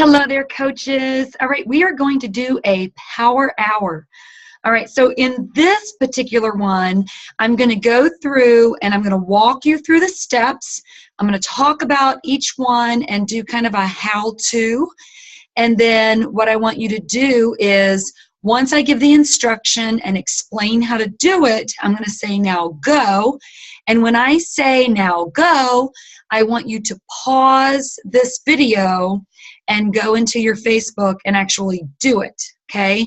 Hello there, coaches. All right, we are going to do a power hour. All right, so in this particular one, I'm going to go through and I'm going to walk you through the steps. I'm going to talk about each one and do kind of a how-to. And then what I want you to do is once I give the instruction and explain how to do it, I'm going to say, now go. And when I say now go, I want you to pause this video and go into your Facebook and actually do it, okay?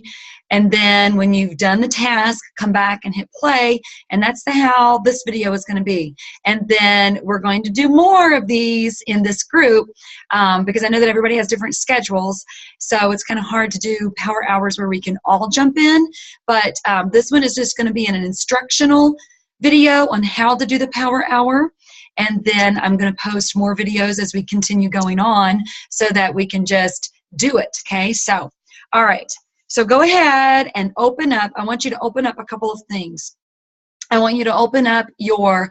And then when you've done the task, come back and hit play, and that's how this video is going to be. And then we're going to do more of these in this group because I know that everybody has different schedules, so it's kind of hard to do power hours where we can all jump in, but this one is just going to be an instructional video on how to do the power hour. And then I'm going to post more videos as we continue going on so that we can just do it, okay? So, all right. So go ahead and open up. I want you to open up a couple of things. I want you to open up your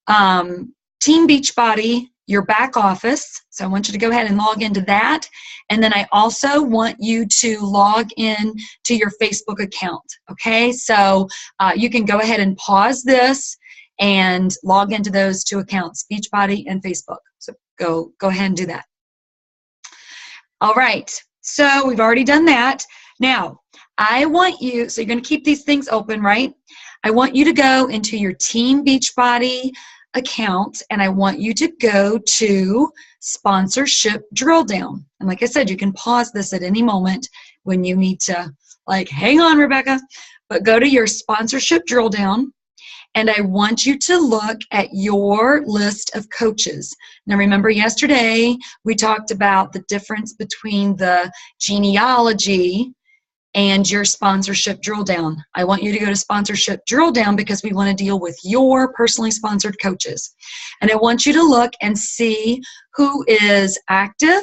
Team Beachbody, your back office. So I want you to go ahead and log into that. And then I also want you to log in to your Facebook account, okay? So you can go ahead and pause this and log into those two accounts, Beachbody and Facebook. So go ahead and do that. All right, so we've already done that. Now, I want you, so you're going to keep these things open, right? I want you to go into your Team Beachbody account, and I want you to go to Sponsorship Drill Down. And like I said, you can pause this at any moment when you need to, like, hang on, Rebecca, but go to your Sponsorship Drill Down. And I want you to look at your list of coaches. Now remember, yesterday we talked about the difference between the genealogy and your sponsorship drill down. I want you to go to sponsorship drill down because we want to deal with your personally sponsored coaches. And I want you to look and see who is active,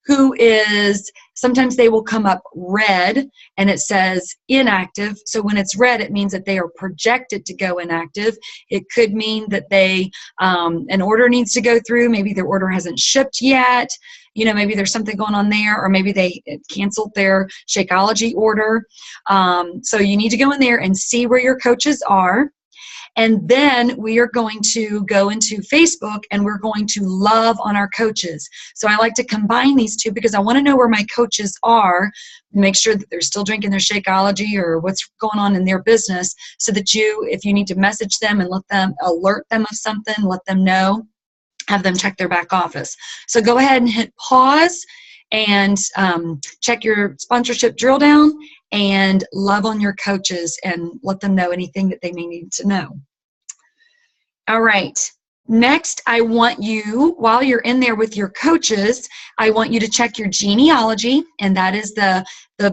who is, sometimes they will come up red and it says inactive. So when it's red, it means that they are projected to go inactive. It could mean that they, an order needs to go through. Maybe their order hasn't shipped yet. You know, maybe there's something going on there, or maybe they canceled their Shakeology order. So you need to go in there and see where your coaches are. And then we are going to go into Facebook and we're going to love on our coaches. So I like to combine these two because I want to know where my coaches are, make sure that they're still drinking their Shakeology or what's going on in their business, so that you, if you need to message them and let them alert them of something, let them know, have them check their back office. So go ahead and hit pause and check your sponsorship drill down and love on your coaches and let them know anything that they may need to know. All right. Next, I want you, while you're in there with your coaches, I want you to check your genealogy, and that is the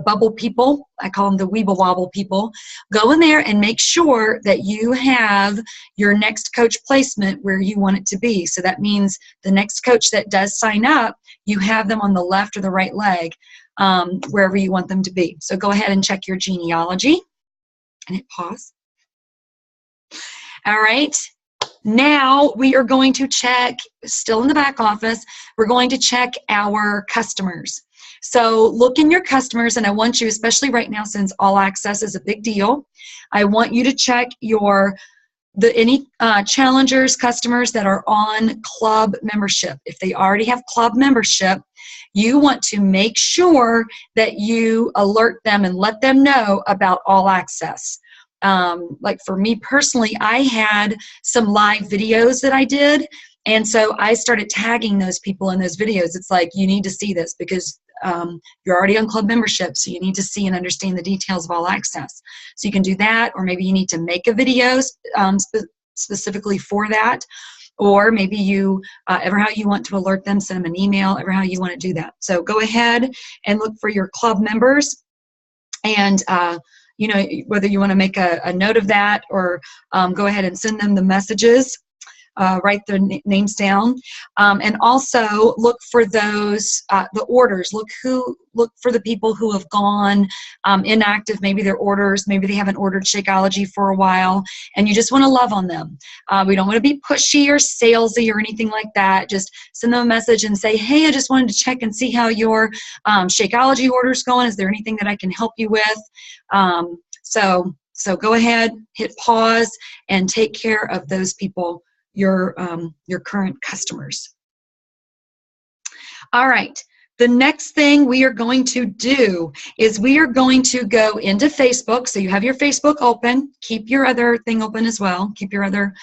bubble people. I call them the Weeble Wobble people. Go in there and make sure that you have your next coach placement where you want it to be. So that means the next coach that does sign up, you have them on the left or the right leg, wherever you want them to be. So go ahead and check your genealogy and hit pause. All right. Now we are going to check, still in the back office, we're going to check our customers. So look in your customers, and I want you, especially right now since All Access is a big deal, I want you to check any challengers, customers that are on club membership. If they already have club membership, you want to make sure that you alert them and let them know about All Access. Like for me personally, I had some live videos that I did, and so I started tagging those people in those videos. It's like, you need to see this because you're already on club membership, so you need to see and understand the details of All Access. So you can do that, or maybe you need to make a video specifically for that, or maybe you, ever how you want to alert them, send them an email, ever how you want to do that. So go ahead and look for your club members, and you know, whether you want to make a note of that or go ahead and send them the messages. write their names down, and also look for those the orders. Look for the people who have gone inactive. Maybe their orders, maybe they haven't ordered Shakeology for a while, and you just want to love on them. We don't want to be pushy or salesy or anything like that. Just send them a message and say, hey, I just wanted to check and see how your Shakeology order's going. Is there anything that I can help you with? So go ahead, hit pause, and take care of those people, your current customers. All right. The next thing we are going to do is we are going to go into Facebook. So you have your Facebook open. Keep your other thing open as well. Keep your other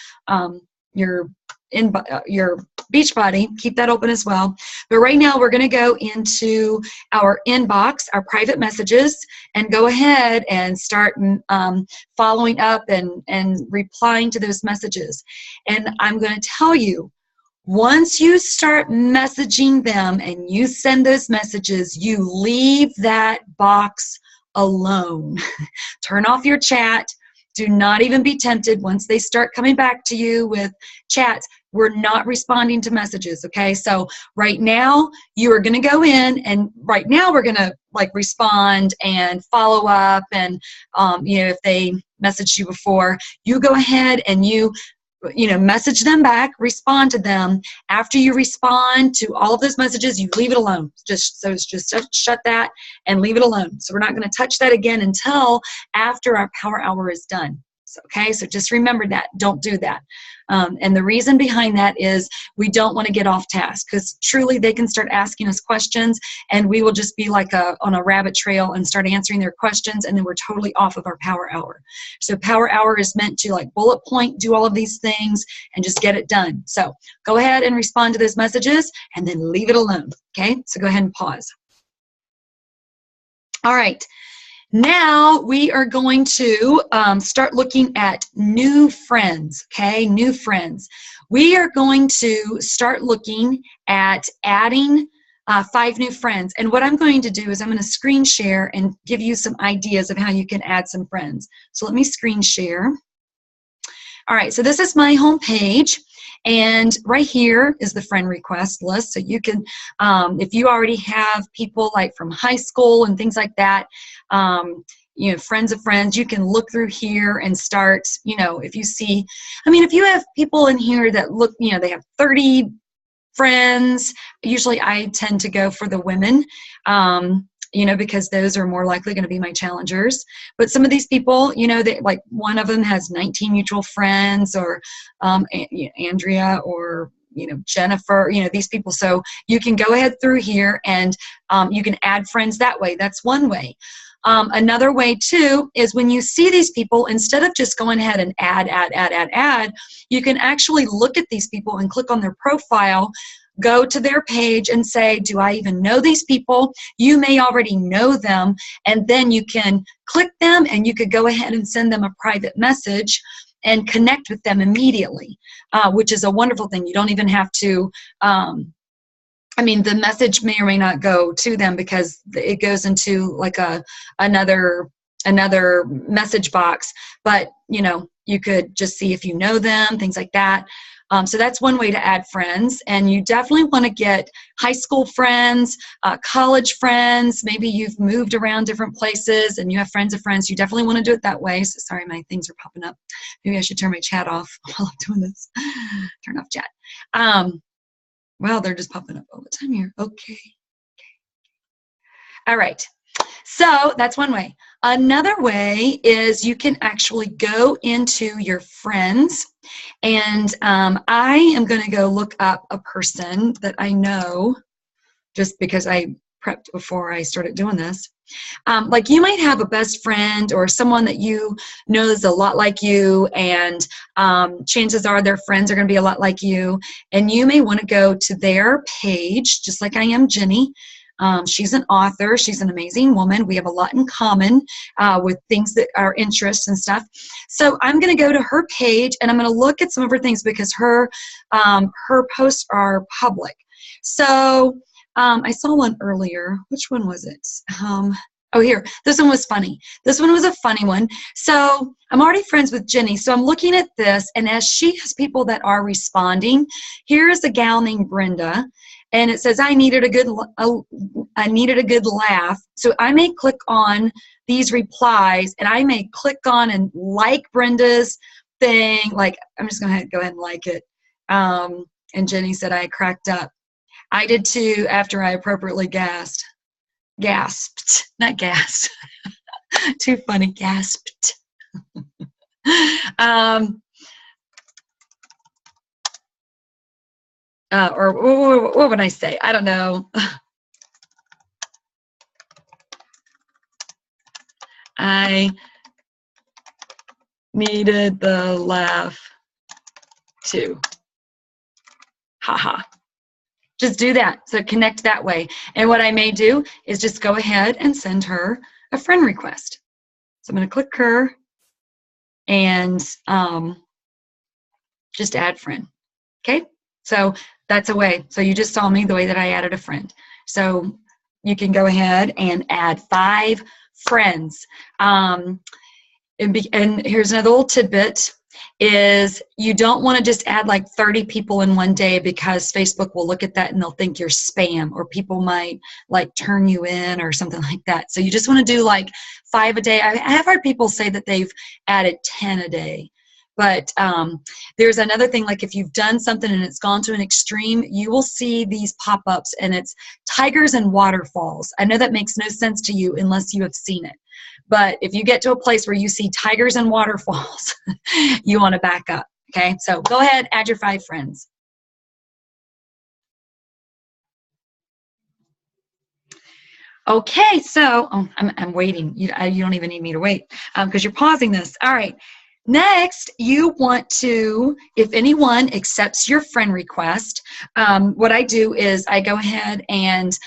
your Beachbody, keep that open as well. But right now we're going to go into our inbox, our private messages, and go ahead and start following up and replying to those messages. And I'm going to tell you, once you start messaging them and you send those messages, you leave that box alone. Turn off your chat. Do not even be tempted once they start coming back to you with chats. We're not responding to messages, okay? So right now, you are going to go in, and right now we're going to respond and follow up, and if they messaged you before, you go ahead and you message them back, respond to them. After you respond to all of those messages, you leave it alone. Just shut that and leave it alone. So we're not going to touch that again until after our power hour is done. Okay, so just remember that. Don't do that. And the reason behind that is we don't want to get off task, because truly they can start asking us questions and we will just be on a rabbit trail and start answering their questions, and then we're totally off of our power hour. So power hour is meant to bullet point, do all of these things, and just get it done. So go ahead and respond to those messages and then leave it alone. Okay, so go ahead and pause. All right. Now we are going to start looking at new friends, okay? New friends. We are going to start looking at adding 5 new friends. And what I'm going to do is I'm going to screen share and give you some ideas of how you can add some friends. So let me screen share. All right, so this is my home page. And right here is the friend request list. So you can, if you already have people from high school and things like that, friends of friends, you can look through here and start, if you see, if you have people in here that look, they have 30 friends, usually I tend to go for the women, because those are more likely going to be my challengers. But some of these people, one of them has 19 mutual friends, or Andrea, or Jennifer, these people. So you can go ahead through here and you can add friends that way. That's one way. Another way too is when you see these people, instead of just going ahead and add, you can actually look at these people and click on their profile, go to their page and say, do I even know these people? You may already know them, and then you can click them and you could go ahead and send them a private message and connect with them immediately, which is a wonderful thing. You don't even have to, the message may or may not go to them because it goes into another message box, but you could just see if you know them, things like that. So that's one way to add friends, and you definitely want to get high school friends, college friends. Maybe you've moved around different places and you have friends of friends. You definitely want to do it that way. So, sorry, my things are popping up. Maybe I should turn my chat off while I'm doing this. Turn off chat. Well, they're just popping up all the time here. Okay. All right. So that's one way. Another way is you can actually go into your friends, and I am going to go look up a person that I know just because I prepped before I started doing this. You might have a best friend or someone that you know is a lot like you, and chances are their friends are going to be a lot like you, and you may want to go to their page, just like I am Jenny. She's an author. She's an amazing woman. We have a lot in common with things that are interests and stuff. So I'm going to go to her page and I'm going to look at some of her things because her posts are public. So I saw one earlier. Which one was it? Oh, here, this one was funny. This one was a funny one. So I'm already friends with Jenny. So I'm looking at this, and as she has people that are responding, here is a gal named Brenda, and it says, I needed a good laugh. So I may click on these replies, and I may click on and like Brenda's thing. Like, I'm just going to go ahead and like it. And Jenny said, I cracked up. I did too after I appropriately gasped, not gasped. Too funny, gasped. Or what would I say? I don't know. I needed the laugh too. Haha. Just do that. So connect that way. And what I may do is just go ahead and send her a friend request. So I'm going to click her and just add friend. Okay? So that's a way. So you just saw me the way that I added a friend. So you can go ahead and add 5 friends. And here's another little tidbit is you don't want to just add like 30 people in one day, because Facebook will look at that and they'll think you're spam, or people might like turn you in or something like that. So you just want to do like 5 a day. I have heard people say that they've added 10 a day. But there's another thing, like if you've done something and it's gone to an extreme, you will see these pop-ups, and it's tigers and waterfalls. I know that makes no sense to you unless you have seen it. But if you get to a place where you see tigers and waterfalls, you want to back up. Okay, so go ahead, add your 5 friends. Okay, so I'm waiting. You don't even need me to wait because you're pausing this. All right. Next, you want to, if anyone accepts your friend request, what I do is I go ahead and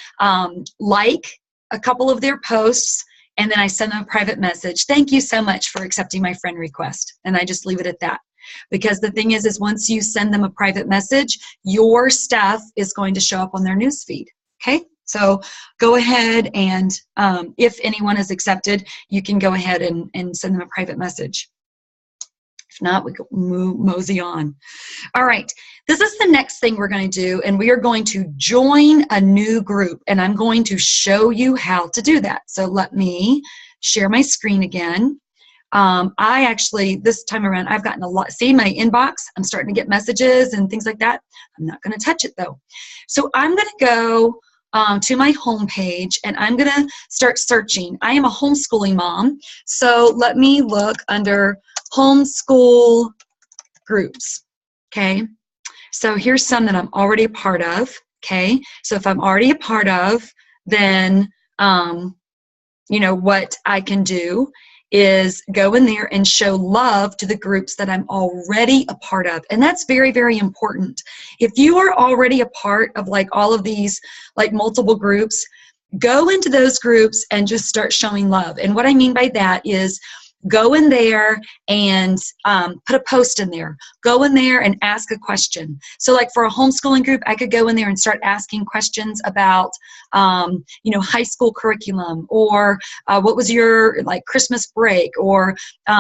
like a couple of their posts, and then I send them a private message. Thank you so much for accepting my friend request. And I just leave it at that. Because the thing is once you send them a private message, your stuff is going to show up on their news feed. Okay? So go ahead and if anyone is accepted, you can go ahead and send them a private message. If not, we go mosey on. All right, this is the next thing we're going to do, and we are going to join a new group, and I'm going to show you how to do that. So let me share my screen again. I actually, this time around, I've gotten a lot. See my inbox? I'm starting to get messages and things like that. I'm not going to touch it though. So I'm going to go to my home page, and I'm going to start searching. I am a homeschooling mom, so let me look under homeschool groups. Okay, so here's some that I'm already a part of. Okay, so if I'm already a part of, then you know what I can do is go in there and show love to the groups that I'm already a part of. And that's very, very important. If you are already a part of like all of these like multiple groups, go into those groups and just start showing love. And what I mean by that is go in there and put a post in there. Go in there and ask a question. So like for a homeschooling group, I could go in there and start asking questions about, you know, high school curriculum, or what was your like Christmas break, or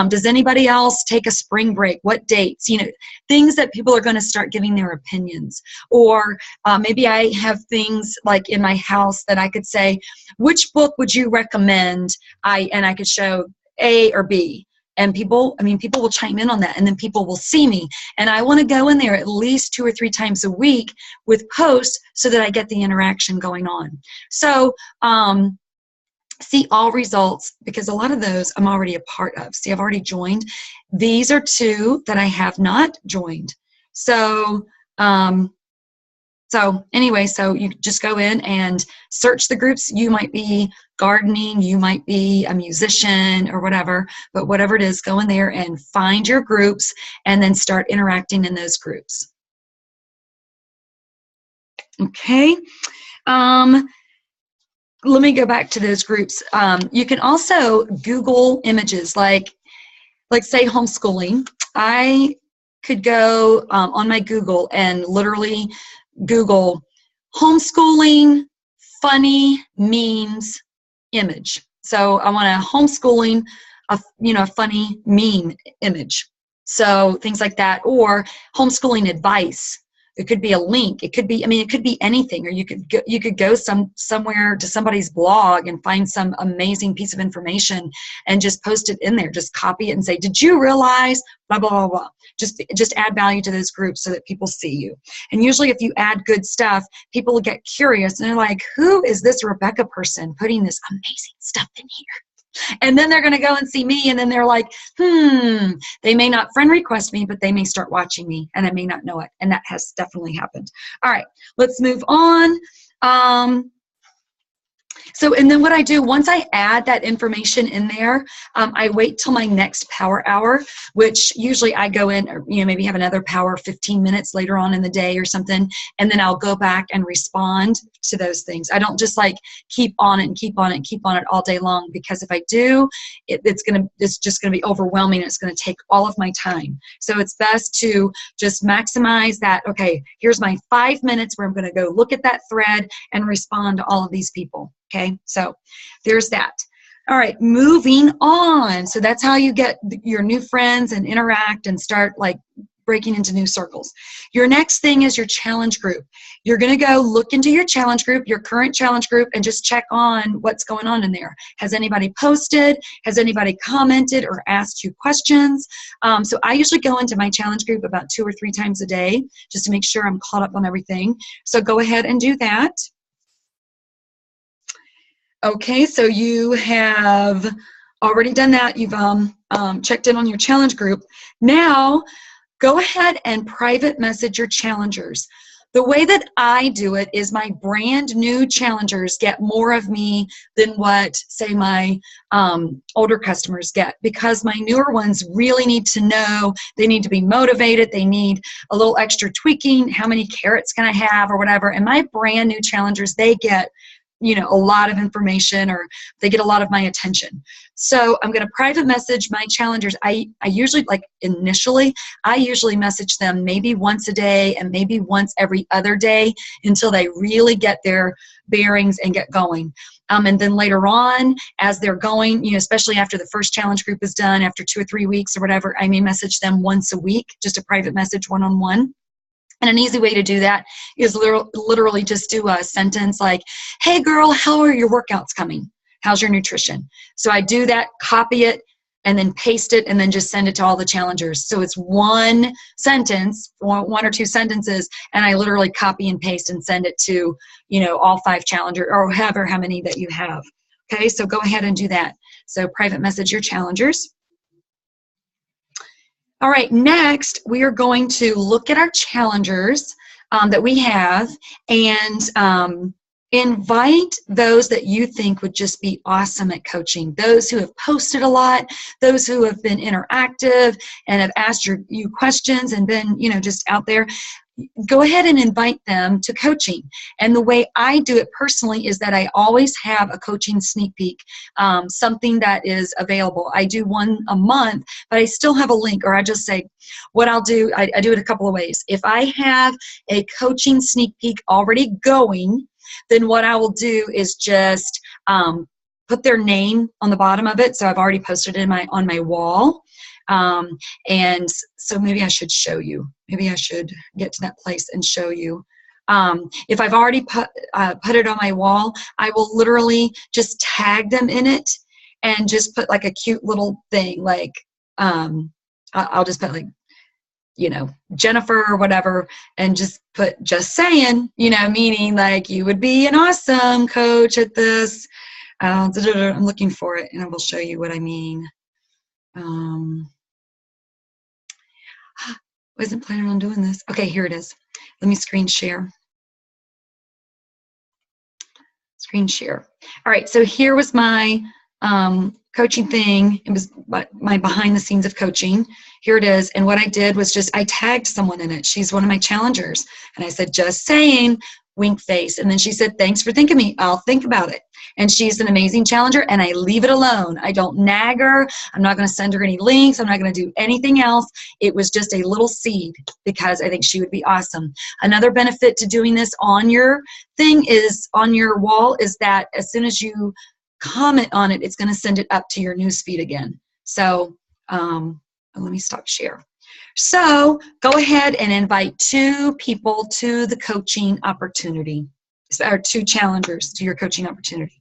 does anybody else take a spring break? What dates? You know, things that people are going to start giving their opinions. Or maybe I have things like in my house that I could say, which book would you recommend? And I could show A or B, and people will chime in on that, and then people will see me, and I want to go in there at least 2 or 3 times a week with posts so that I get the interaction going on. So see all results, because a lot of those I'm already a part of. See, I've already joined. These are 2 that I have not joined. So anyway, so you just go in and search the groups. You might be gardening, you might be a musician or whatever, but whatever it is, go in there and find your groups and then start interacting in those groups. Okay. Let me go back to those groups. You can also Google images, like say homeschooling. I could go on my Google and literally Google homeschooling funny memes image, So I want a homeschooling, a funny meme image. So things like that, or homeschooling advice. It could be a link. It could be, it could be anything. Or you could go somewhere to somebody's blog and find some amazing piece of information and just post it in there. Just copy it and say, "Did you realize blah blah blah blah?" Just add value to those groups so that people see you. And usually, if you add good stuff, people will get curious and they're like, "Who is this Rebecca person putting this amazing stuff in here?" And then they're going to go and see me, and then they're like, they may not friend request me, but they may start watching me, and I may not know it. And that has definitely happened. All right, let's move on. And then what I do, once I add that information in there, I wait till my next power hour, which usually I go in, or, maybe have another power 15 minutes later on in the day or something, and then I'll go back and respond to those things. I don't just like keep on it and keep on it and keep on it all day long, because if I do, it's just gonna be overwhelming. It's gonna take all of my time. So it's best to just maximize that. Okay, here's my 5 minutes where I'm gonna go look at that thread and respond to all of these people. Okay, so there's that. All right, moving on. So that's how you get your new friends and interact and start like breaking into new circles. Your next thing is your challenge group. You're going to go look into your challenge group, your current challenge group, and just check on what's going on in there. Has anybody posted? Has anybody commented or asked you questions? So I usually go into my challenge group about 2 or 3 times a day just to make sure I'm caught up on everything. So go ahead and do that. Okay, so you have already done that. You've checked in on your challenge group. Now, go ahead and private message your challengers. The way that I do it is my brand new challengers get more of me than what, say, my older customers get, because my newer ones really need to know, they need to be motivated, they need a little extra tweaking, how many carrots can I have or whatever. And my brand new challengers, they get a lot of information, or they get a lot of my attention. So I'm going to private message my challengers. I usually, initially, I usually message them maybe once a day and maybe once every other day until they really get their bearings and get going. And then later on, as they're going, especially after the first challenge group is done, after 2 or 3 weeks or whatever, I may message them once a week, just a private message one-on-one. And an easy way to do that is literally just do a sentence like, "Hey girl, how are your workouts coming? How's your nutrition?" So I do that, copy it, and then paste it, and then just send it to all the challengers. So it's one sentence, 1 or 2 sentences, and I literally copy and paste and send it to, all 5 challengers, or however how many that you have. Okay, so go ahead and do that. So private message your challengers. All right, next we are going to look at our challengers that we have, and invite those that you think would just be awesome at coaching. Those who have posted a lot, those who have been interactive and have asked you questions and been, just out there. Go ahead and invite them to coaching. And the way I do it personally is that I always have a coaching sneak peek, something that is available. I do one a month, but I still have a link, or I just say, what I'll do, I do it a couple of ways. If I have a coaching sneak peek already going, then what I will do is just put their name on the bottom of it. So I've already posted it on my wall. And so maybe I should show you. Maybe I should get to that place and show you. If I've already put it on my wall, I will literally just tag them in it and just put like a cute little thing, like I'll just put like, Jennifer or whatever, and just put "just saying," meaning like you would be an awesome coach at this. I'm looking for it, and I will show you what I mean. Wasn't planning on doing this. Okay, here it is. Let me screen share. Screen share. All right, so here was my coaching thing. It was my behind the scenes of coaching. Here it is. And what I did was I tagged someone in it. She's one of my challengers. And I said, "Just saying," wink face. And then she said, "Thanks for thinking of me. I'll think about it." And she's an amazing challenger, and I leave it alone. I don't nag her. I'm not going to send her any links. I'm not going to do anything else. It was just a little seed because I think she would be awesome. Another benefit to doing this on your thing is, on your wall, is that as soon as you comment on it, it's going to send it up to your newsfeed again. So let me stop share. So go ahead and invite 2 people to the coaching opportunity, or 2 challengers to your coaching opportunity.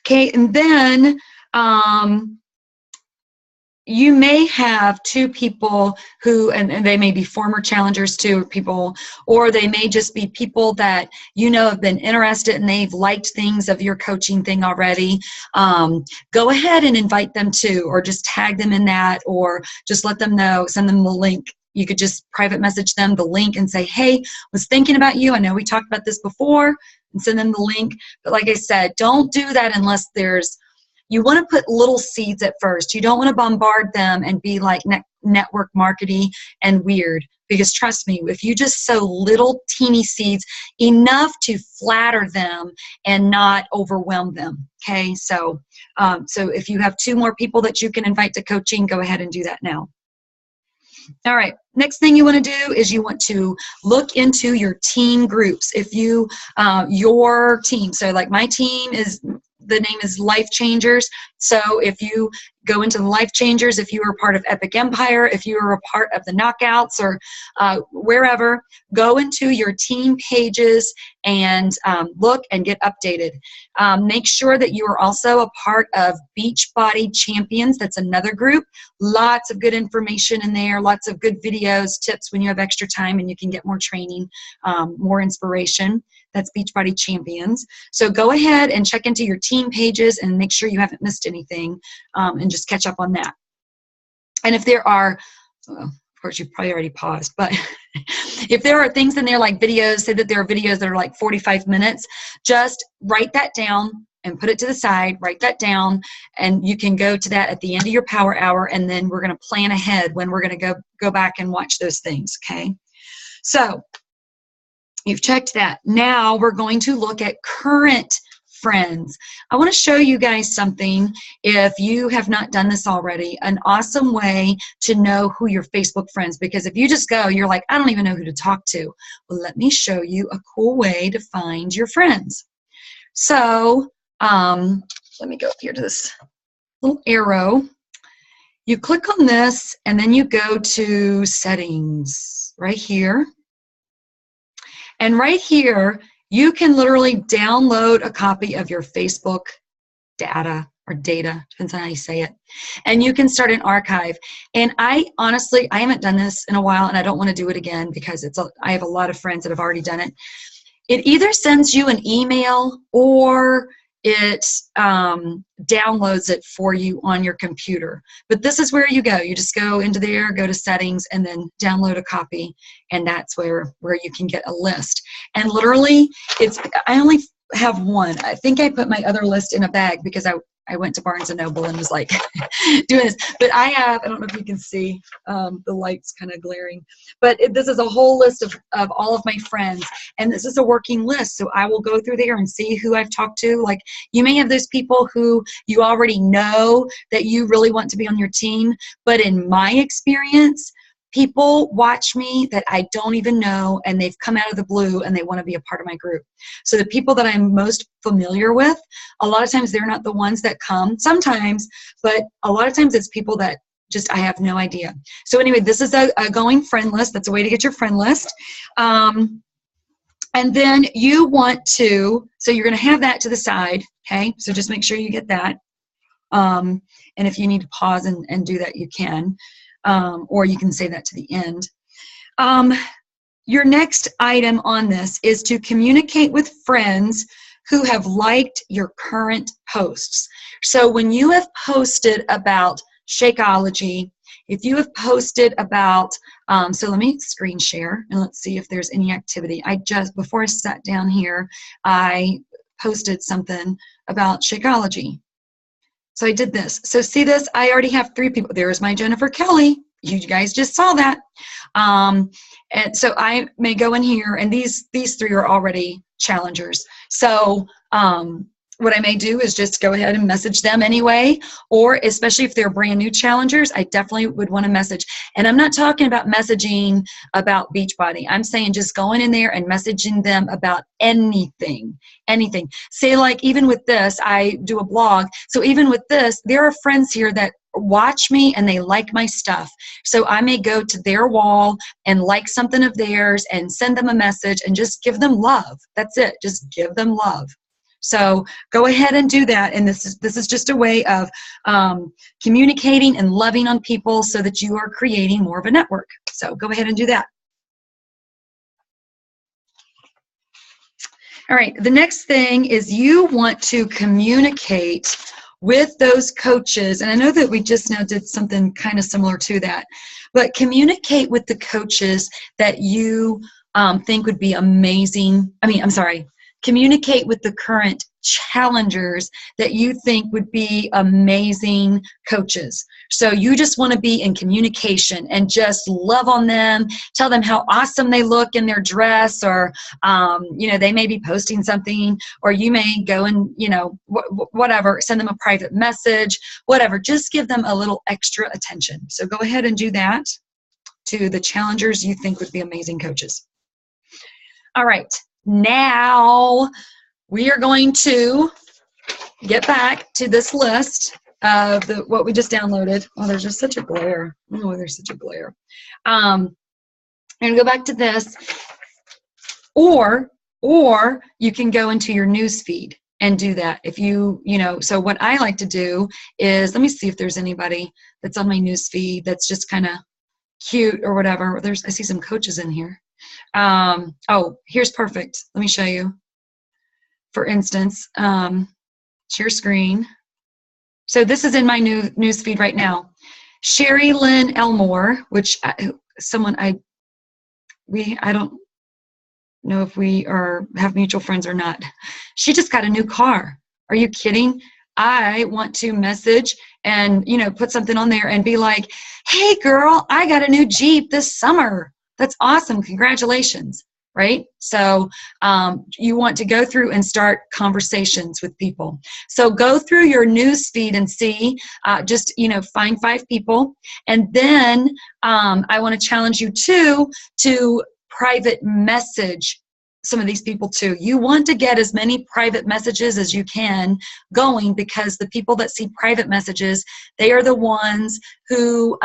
Okay, and then you may have 2 people who, and they may be former challengers too, people, or they may just be people that you know have been interested and they've liked things of your coaching thing already. Go ahead and invite them too, or just tag them in that, or just let them know, send them the link. You could just private message them the link and say, hey, was thinking about you. I know we talked about this before, and send them the link. But like I said, don't do that unless you want to put little seeds at first. You don't want to bombard them and be like network marketing and weird, because trust me, if you just sow little teeny seeds, enough to flatter them and not overwhelm them. Okay, so if you have 2 more people that you can invite to coaching, go ahead and do that now. All right, next thing you want to do is you want to look into your team groups. If you, your team, so like my team the name is Life Changers. So if you go into the Life Changers, if you are part of Epic Empire, if you are a part of the Knockouts, or wherever, go into your team pages and look and get updated. Make sure that you are also a part of Beachbody Champions. That's another group. Lots of good information in there, lots of good videos, tips when you have extra time and you can get more training, more inspiration. That's Beachbody Champions. So go ahead and check into your team pages and make sure you haven't missed anything, and just catch up on that. And if there are, well, of course you've probably already paused, but if there are things in there like videos, say that there are videos that are like 45 minutes, just write that down and put it to the side, write that down, and you can go to that at the end of your power hour, and then we're going to plan ahead when we're going to go back and watch those things, okay? So you've checked that. Now we're going to look at current friends. I want to show you guys something, if you have not done this already, an awesome way to know who your Facebook friends, because if you just go, you're like, I don't even know who to talk to. Well, let me show you a cool way to find your friends. So let me go up here to this little arrow. You click on this and then you go to settings right here. And right here, you can literally download a copy of your Facebook data, depends on how you say it. And you can start an archive. And I honestly, I haven't done this in a while, and I don't want to do it again because I have a lot of friends that have already done it. It either sends you an email or it downloads it for you on your computer. But this is where you go. You just go into there, go to settings, and then download a copy, and that's where you can get a list. And literally, I only have one. I think I put my other list in a bag because I went to Barnes & Noble and was like doing this. But I don't know if you can see, the light's kind of glaring. But this is a whole list of all of my friends. And this is a working list. So I will go through there and see who I've talked to. Like, you may have those people who you already know that you really want to be on your team. But in my experience, people watch me that I don't even know, and they've come out of the blue and they want to be a part of my group. So the people that I'm most familiar with, a lot of times they're not the ones that come, sometimes, but a lot of times it's people that just I have no idea. So anyway, this is a going friend list. That's a way to get your friend list. And then you want to, so you're going to have that to the side, okay? So just make sure you get that. And if you need to pause and do that, you can. Or you can say that to the end. Your next item on this is to communicate with friends who have liked your current posts. So when you have posted about Shakeology, if you have posted about, so let me screen share and let's see if there's any activity. Before I sat down here, I posted something about Shakeology. So I did this. So see this? I already have 3 people. There's my Jennifer Kelly. You guys just saw that. And so I may go in here, and these 3 are already challengers. So what I may do is just go ahead and message them anyway, or especially if they're brand new challengers, I definitely would want to message. And I'm not talking about messaging about Beachbody. I'm saying just going in there and messaging them about anything. Say, like, even with this, I do a blog. So even with this, there are friends here that watch me and they like my stuff. So I may go to their wall and like something of theirs and send them a message and just give them love. That's it. Just give them love. So go ahead and do that. And this is just a way of communicating and loving on people so that you are creating more of a network. So go ahead and do that. All right, the next thing is you want to communicate with those coaches. And I know that we just now did something kind of similar to that, but communicate with the coaches that you think would be amazing. Communicate with the current challengers that you think would be amazing coaches. So you just want to be in communication and just love on them, tell them how awesome they look in their dress, or, they may be posting something, or you may go and, whatever, send them a private message, whatever. Just give them a little extra attention. So go ahead and do that to the challengers you think would be amazing coaches. All right. Now we are going to get back to this list of what we just downloaded. Oh, there's just such a glare. I don't know why there's such a glare. I'm going to go back to this, or you can go into your news feed and do that. If so what I like to do is, let me see if there's anybody that's on my news feed that's just kind of cute or whatever. I see some coaches in here. Here's perfect. Let me show you. For instance, share screen. So this is in my new news feed right now. Sherry Lynn Elmore, which I don't know if we have mutual friends or not. She just got a new car. Are you kidding? I want to message and put something on there and be like, hey girl, I got a new Jeep this summer. That's awesome. Congratulations. Right? So you want to go through and start conversations with people. So go through your news feed and see, find 5 people. And then I want to challenge you to private message some of these people too. You want to get as many private messages as you can going, because the people that see private messages, they are the ones who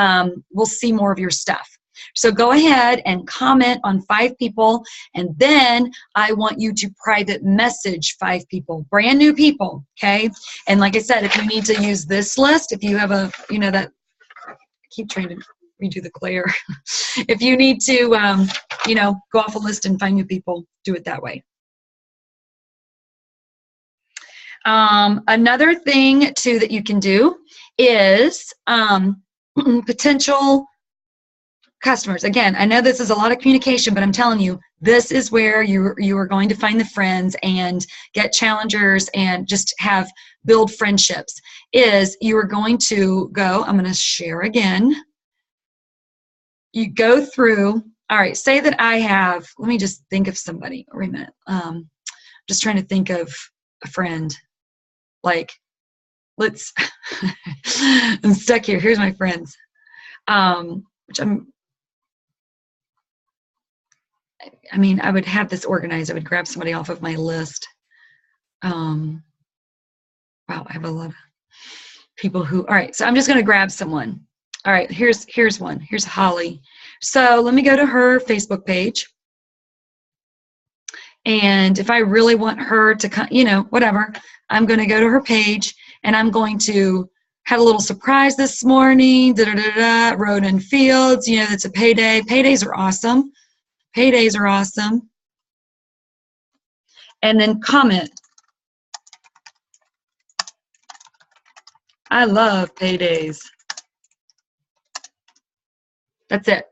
will see more of your stuff. So go ahead and comment on 5 people, and then I want you to private message 5 people, brand new people, okay? And like I said, if you need to use this list, if you have I keep trying to redo the glare. If you need to, go off a list and find new people, do it that way. Another thing too that you can do is potential customers. Again, I know this is a lot of communication, but I'm telling you, this is where you are going to find the friends and get challengers and just build friendships. Is you are going to go, I'm going to share again. You go through, all right, say that I have, let me just think of somebody. Wait a minute. Just trying to think of a friend. Like, I'm stuck here. Here's my friends. Which I would have this organized. I would grab somebody off of my list. Wow, I have a lot of people who, all right, so I'm just going to grab someone. All right, here's one. Here's Holly. So let me go to her Facebook page. And if I really want her to, whatever, I'm going to go to her page, and I'm going to have a little surprise this morning, Road and Fields, it's a payday. Paydays are awesome. Paydays are awesome. And then comment. I love paydays. That's it.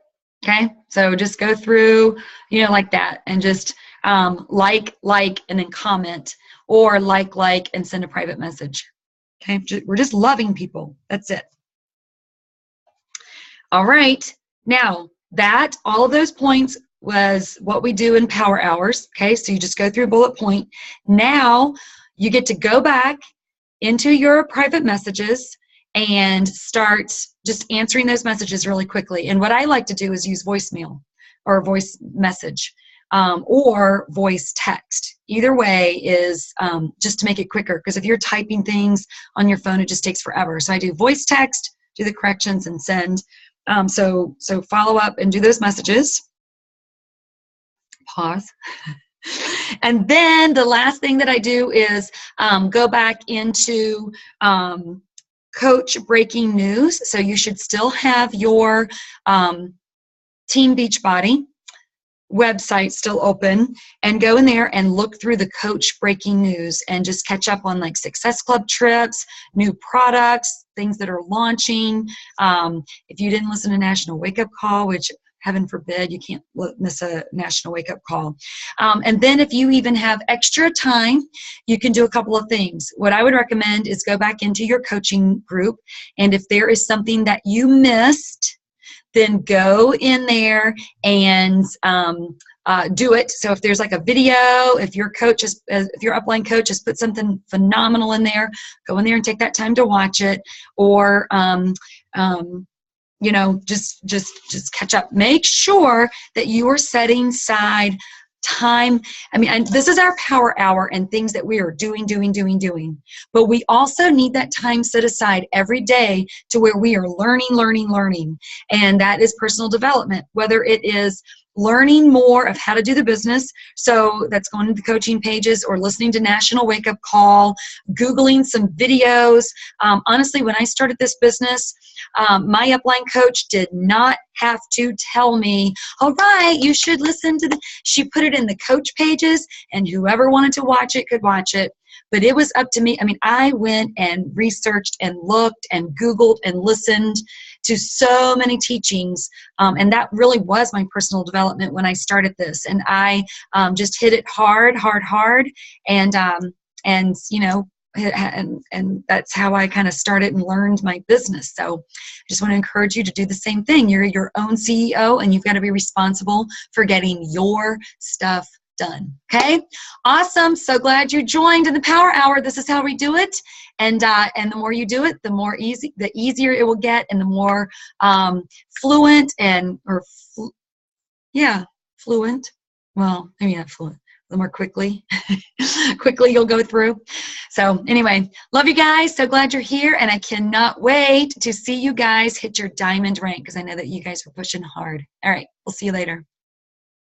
Okay. So just go through, like that, and just like, and then comment, or like, and send a private message. Okay. We're just loving people. That's it. All right. Now all of those points was what we do in Power Hours. Okay. So you just go through a bullet point. Now you get to go back into your private messages and start just answering those messages really quickly. And what I like to do is use voicemail or voice message or voice text. Either way is just to make it quicker, because if you're typing things on your phone, it just takes forever. So I do voice text, do the corrections, and send. So follow up and do those messages. Pause. And then the last thing that I do is go back into Coach Breaking News. So you should still have your Team Beachbody website still open, and go in there and look through the Coach Breaking News and just catch up on like Success Club trips, new products, things that are launching. If you didn't listen to National Wake Up Call, which heaven forbid, you can't miss a National Wake Up Call. And then if you even have extra time, you can do a couple of things. What I would recommend is go back into your coaching group, and if there is something that you missed, then go in there and do it. So if there's like a video, if your upline coach has put something phenomenal in there, go in there and take that time to watch it, or you know, just catch up. Make sure that you are setting aside time. I mean, and this is our power hour and things that we are doing. But we also need that time set aside every day to where we are learning. And that is personal development, whether it is learning more of how to do the business. So that's going to the coaching pages, or listening to National Wake Up Call, Googling some videos. Honestly, when I started this business, my upline coach did not have to tell me, all right, you should listen to she put it in the coach pages, and whoever wanted to watch it could watch it. But it was up to me. I mean, I went and researched and looked and Googled and listened to so many teachings. And that really was my personal development when I started this. And I just hit it hard. And you know, and that's how I kind of started and learned my business. So I just want to encourage you to do the same thing. You're your own CEO, and you've got to be responsible for getting your stuff done. Okay, awesome. So glad you joined in the Power Hour. This is how we do it, and the more you do it, the easier it will get, and the more fluent fluent. Well, maybe not fluent. The more quickly you'll go through. So anyway, love you guys. So glad you're here, and I cannot wait to see you guys hit your diamond rank, because I know that you guys are pushing hard. All right, we'll see you later.